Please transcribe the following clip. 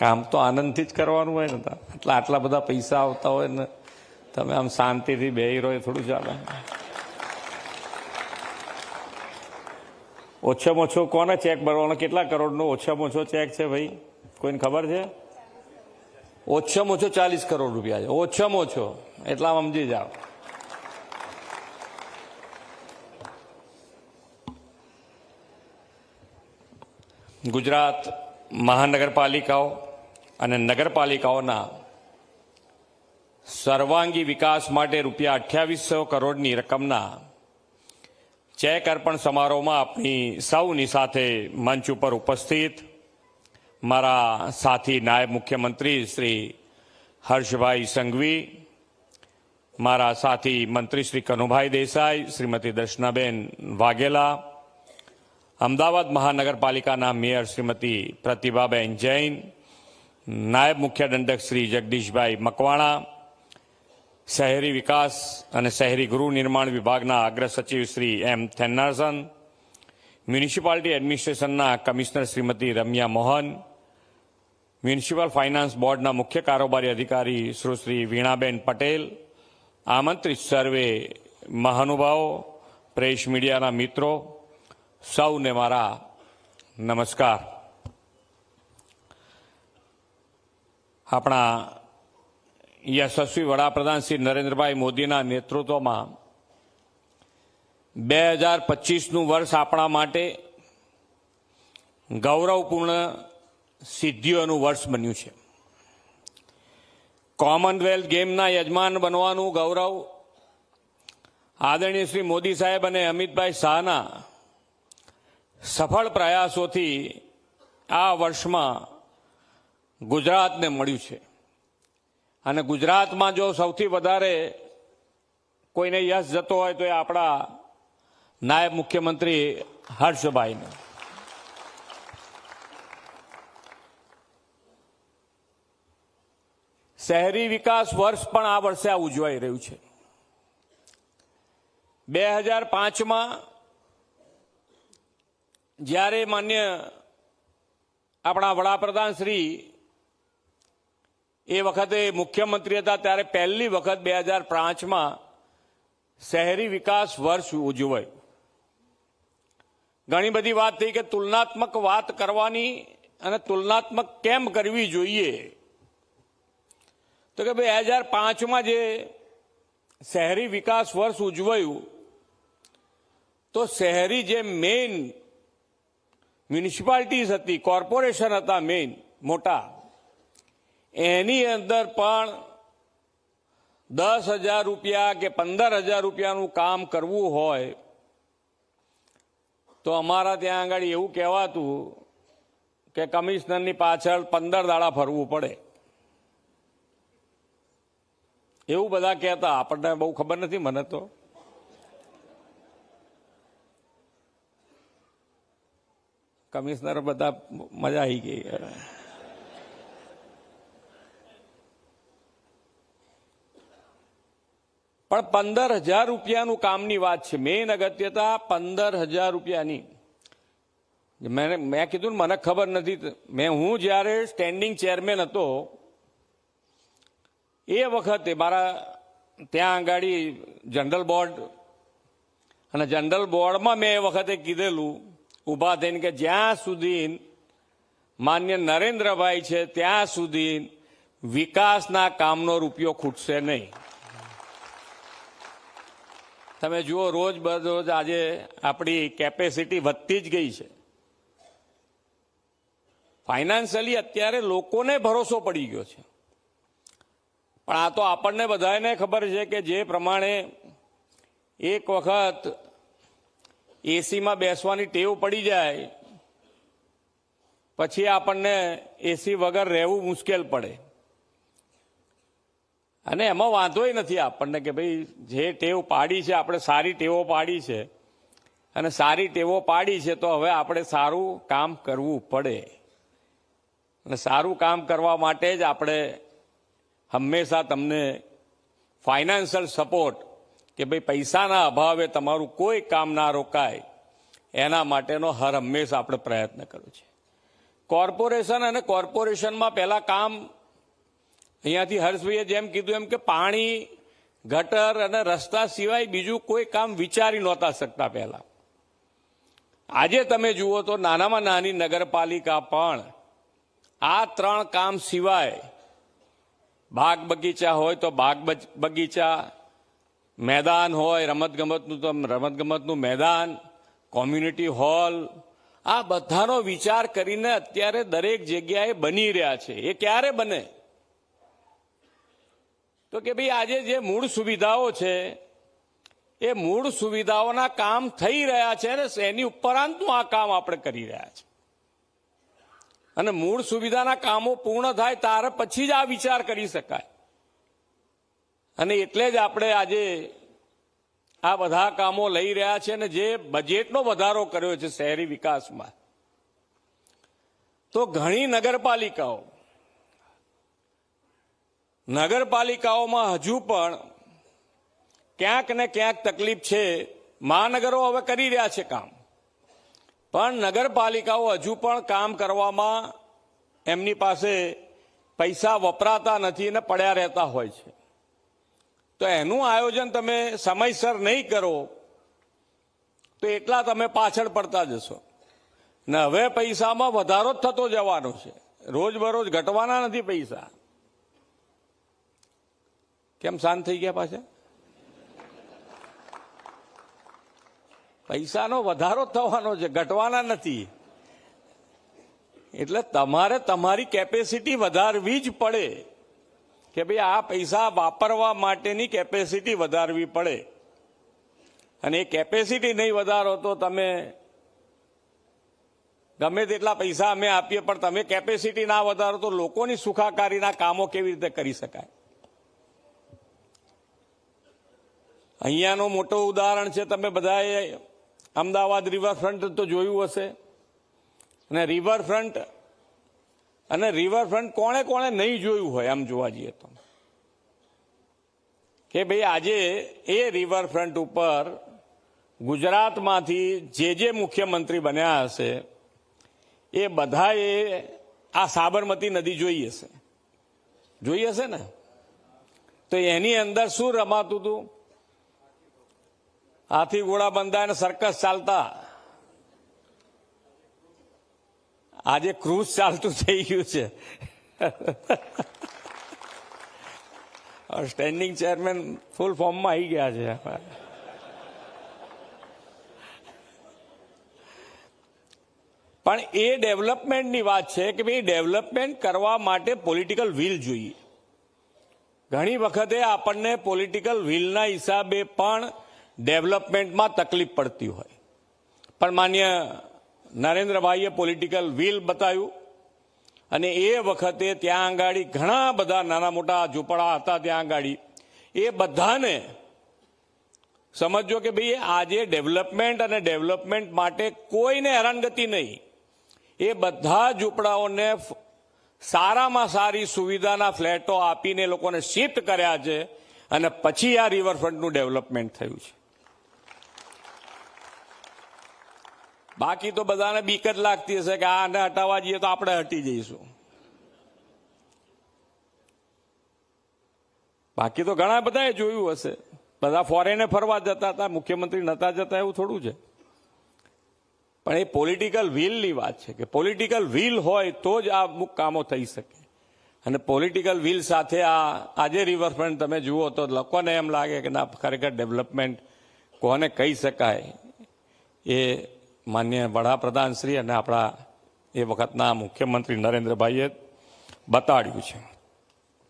કામ તો આનંદથી જ કરવાનું હોય ને, એટલે આટલા બધા પૈસા આવતા હોય ને તમે આમ શાંતિથી બેહી રહો એ થોડું ચાલે. ઓછામાં ઓછો કોને ચેક ભરવાનો? કેટલા કરોડનો ઓછામાં ઓછો ચેક છે ભાઈ? કોઈને ખબર છે? ઓછામાં ઓછો 40 કરોડ રૂપિયા છે, ઓછામાં ઓછો. એટલા સમજી જાઓ. ગુજરાત મહાનગરપાલિકાઓ અને નગરપાલિકાઓના સર્વાંગી વિકાસ માટે રૂપિયા 2800 કરોડની રકમના ચેક અર્પણ સમારોહમાં આપણી સૌની સાથે મંચ ઉપર ઉપસ્થિત મારા સાથી નાયબ મુખ્યમંત્રી શ્રી હર્ષભાઈ સંઘવી, મારા સાથી મંત્રી શ્રી કનુભાઈ દેસાઈ, શ્રીમતી દર્શનાબેન વાઘેલા, અમદાવાદ મહાનગરપાલિકાના મેયર શ્રીમતી પ્રતિભાબેન જૈન, નાયબ મુખ્ય દંડક શ્રી જગદીશભાઈ મકવાણા, શહેરી વિકાસ અને શહેરી ગૃહ નિર્માણ વિભાગના અગ્ર સચિવ શ્રી એમ થેન્નારસન, મ્યુનિસિપાલિટી એડમિનિસ્ટ્રેશનના કમિશનર શ્રીમતી રમ્યા મોહન, મ્યુનિસિપલ ફાઇનાન્સ બોર્ડના મુખ્ય કારોબારી અધિકારી શ્રી વીણાબેન પટેલ, આમંત્રિત સર્વે મહાનુભાવો, પ્રેસ મીડિયાના મિત્રો, સૌને મારા નમસ્કાર. આપણા યશસ્વી વડાપ્રધાન શ્રી નરેન્દ્રભાઈ મોદીના નેતૃત્વમાં 2025નું વર્ષ આપણા માટે ગૌરવપૂર્ણ સિદ્ધિઓનું વર્ષ બન્યું છે. કોમનવેલ્થ ગેમના યજમાન બનવાનું ગૌરવ આદરણીય શ્રી મોદી સાહેબ અને અમિતભાઈ શાહના સફળ પ્રયાસોથી આ વર્ષમાં ગુજરાતને મળ્યું છે. અને ગુજરાતમાં જો સૌથી વધારે કોઈને યશ જતો હોય તો એ આપણા નાયબ મુખ્યમંત્રી હર્ષભાઈને. શહેરી વિકાસ વર્ષ પણ આ વર્ષે આ ઉજવાઈ રહ્યું છે. 2005માં જ્યારે માન્ય આપણા વડાપ્રધાન શ્રી એ વખતે મુખ્યમંત્રી હતા ત્યારે પહેલી વખત 2005માં શહેરી વિકાસ વર્ષ ઉજવાયું. ઘણી બધી વાત થઈ કે તુલનાત્મક વાત કરવાની અને તુલનાત્મક કેમ કરવી જોઈએ, તો કે 2005માં જે શહેરી વિકાસ વર્ષ ઉજવાયું તો શહેરી જે મેઇન મ્યુનિસિપાલિટીઝ હતી, કોર્પોરેશન હતા મેઇન મોટા, એની અંદર પણ 10,000 રૂપિયા કે 15,000 રૂપિયાનું કામ કરવું હોય તો અમારા ત્યાં આગળ એવું કહેવાતું કે કમિશનરની પાછળ 15 દાડા ફરવું પડે, એવું બધા કહેતા. આપણને બહુ ખબર નથી, મને તો કમિશનર બધા મજા આવી ગઈ. પણ 15,000 રૂપિયાનું કામની વાત છે. મેઇન અગત્યતા 15,000 રૂપિયાની. મેં કીધું ને મને ખબર નથી. હું જ્યારે સ્ટેન્ડિંગ ચેરમેન હતો એ વખતે મારા ત્યાં આગાડી જનરલ બોર્ડ, અને જનરલ બોર્ડમાં મેં એ વખતે કીધેલું ઊભા થઈને કે જ્યાં સુધી માન્ય નરેન્દ્રભાઈ છે ત્યાં સુધી વિકાસના કામનો રૂપિયો ખૂટશે નહીં. તમે જુઓ રોજ બરોજ આજે આપણી કેપેસિટી વધતી જ ગઈ છે. ફાઇનાન્શિયલી અત્યારે લોકોને ભરોસો પડી ગયો છે. પણ આ તો આપણને બધાને ખબર છે કે જે પ્રમાણે એક વખત એસીમાં બેસવાની ટેવ પડી જાય પછી આપણને એસી વગર રહેવું મુશ્કેલ પડે. અને એમાં વાંધોય નથી આપણને કે ભાઈ જે ટેવ પાડી છે આપણે સારી ટેવો પાડી છે, અને સારી ટેવો પાડી છે તો હવે આપણે સારું કામ કરવું પડે. અને સારું કામ કરવા માટે જ આપણે હંમેશા તમને ફાઇનાન્શિયલ સપોર્ટ, કે ભાઈ પૈસાના અભાવે તમારું કોઈ કામ ના રોકાય, એના માટેનો હર હંમેશા આપણે પ્રયત્ન કર્યો છે. કોર્પોરેશન અને કોર્પોરેશનમાં પહેલા કામ અહીંયાથી હર્ષભાઈએ જેમ કીધું એમ કે પાણી, ગટર અને રસ્તા સિવાય બીજું કોઈ કામ વિચારી નહોતા શકતા પહેલા. આજે તમે જુઓ તો નાનામાં નાની નગરપાલિકા પણ આ 3 કામ સિવાય બાગ બગીચા હોય તો બાગ બગીચા, મેદાન હોય રમતગમતનું તો રમતગમતનું મેદાન, કોમ્યુનિટી હોલ, આ બધાનો વિચાર કરીને અત્યારે દરેક જગ્યાએ બની રહ્યા છે. એ ક્યારે બને? તો કે ભાઈ આજે જે મૂળ સુવિધાઓ છે એ મૂળ સુવિધાઓના કામ થઈ રહ્યા છે ને એની ઉપરાંતનું આ કામ આપણે કરી રહ્યા છે. અને મૂળ સુવિધાના કામો પૂર્ણ થાય ત્યાર પછી જ આ વિચાર કરી શકાય. અને એટલે જ આપણે આજે આ બધા કામો લઈ રહ્યા છે. અને જે બજેટનો વધારો કર્યો છે શહેરી વિકાસમાં, તો ઘણી નગરપાલિકાઓમાં હજુ પણ ક્યાંક ને ક્યાંક તકલીફ છે. મહાનગરો હવે કરી રહ્યા છે કામ, પણ નગરપાલિકાઓ હજુ પણ કામ કરવામાં એમની પાસે પૈસા વપરાતા નથી અને પડ્યા રહેતા હોય છે. તો એનું આયોજન તમે સમયસર નહીં કરો તો એટલા તમે પાછળ પડતા જશો. ને હવે પૈસામાં વધારો જ થતો જવાનો છે, રોજબરોજ ઘટવાના નથી પૈસા. કેમ શાંત થઈ ગયા પાછા? પૈસાનો વધારો થવાનો છે, ઘટવાના નથી. એટલે તમારે તમારી કેપેસિટી વધારવી જ પડે કે ભાઈ આ પૈસા વાપરવા માટેની કેપેસિટી વધારવી પડે. અને એ કેપેસિટી નહીં વધારો તો તમે ગમે તેટલા પૈસા અમે આપીએ પણ તમે કેપેસિટી ના વધારો તો લોકોની સુખાકારીના કામો કેવી રીતે કરી શકાય? અહીંયાનું મોટું ઉદાહરણ છે, તમે બધાએ અમદાવાદ રિવરફ્રન્ટ તો જોયું હશે. અને રિવરફ્રન્ટ કોણે કોણે નહીં જોયું હોય આમ જોવા જઈએ તો, કે ભાઈ આજે એ રિવરફ્રન્ટ ઉપર ગુજરાતમાંથી જે મુખ્યમંત્રી બન્યા હશે એ બધાએ આ સાબરમતી નદી જોઈ હશે ને? તો એની અંદર શું રમાતું હતું? હાથી ઘોડા બંધા અને સર્કસ ચાલતા. આજે ક્રૂઝ ચાલતું થઈ ગયું છે. સ્ટેન્ડિંગ ચેરમેન ફૂલ ફોર્મમાં આવી ગયા છે. પણ એ ડેવલપમેન્ટની વાત છે કે ભાઈ ડેવલપમેન્ટ કરવા માટે પોલિટિકલ વિલ જોઈએ. ઘણી વખતે આપણને પોલિટિકલ વિલના હિસાબે પણ ડેવલપમેન્ટમાં તકલીફ પડતી હોય. પણ માન્ય નરેન્દ્રભાઈએ પોલિટિકલ વિલ બતાવ્યું અને એ વખતે ત્યાં આંગાડી ઘણા બધા નાના મોટા ઝૂંપડા હતા. ત્યાં આંગાડી એ બધાને સમજો કે ભાઈ આજે ડેવલપમેન્ટ અને ડેવલપમેન્ટ માટે કોઈને હેરાનગતિ નહીં. એ બધા ઝૂંપડાઓને સારામાં સારી સુવિધાના ફ્લેટો આપીને લોકોને શિફ્ટ કર્યા છે અને પછી આ રિવરફ્રન્ટનું ડેવલપમેન્ટ થયું છે. બાકી તો બધાને બીક જ લાગતી હશે કે આને હટાવવા જઈએ તો આપણે હટી જઈશું. બાકી તો ઘણા બધાએ જોયું હશે, બધા ફોરેને ફરવા જતા હતા, મુખ્યમંત્રી નતા જતા એવું થોડું છે. પણ એ પોલિટિકલ વિલની વાત છે કે પોલિટિકલ વિલ હોય તો જ આ અમુક કામો થઈ શકે. અને પોલિટિકલ વિલ સાથે આજે રિવરફ્રન્ટ તમે જુઓ તો લોકોને એમ લાગે કે ના ખરેખર ડેવલપમેન્ટ કોને કહી શકાય એ માન્ય વડાપ્રધાન શ્રી અને આપણા એ વખતના મુખ્યમંત્રી નરેન્દ્રભાઈએ બતાડ્યું છે.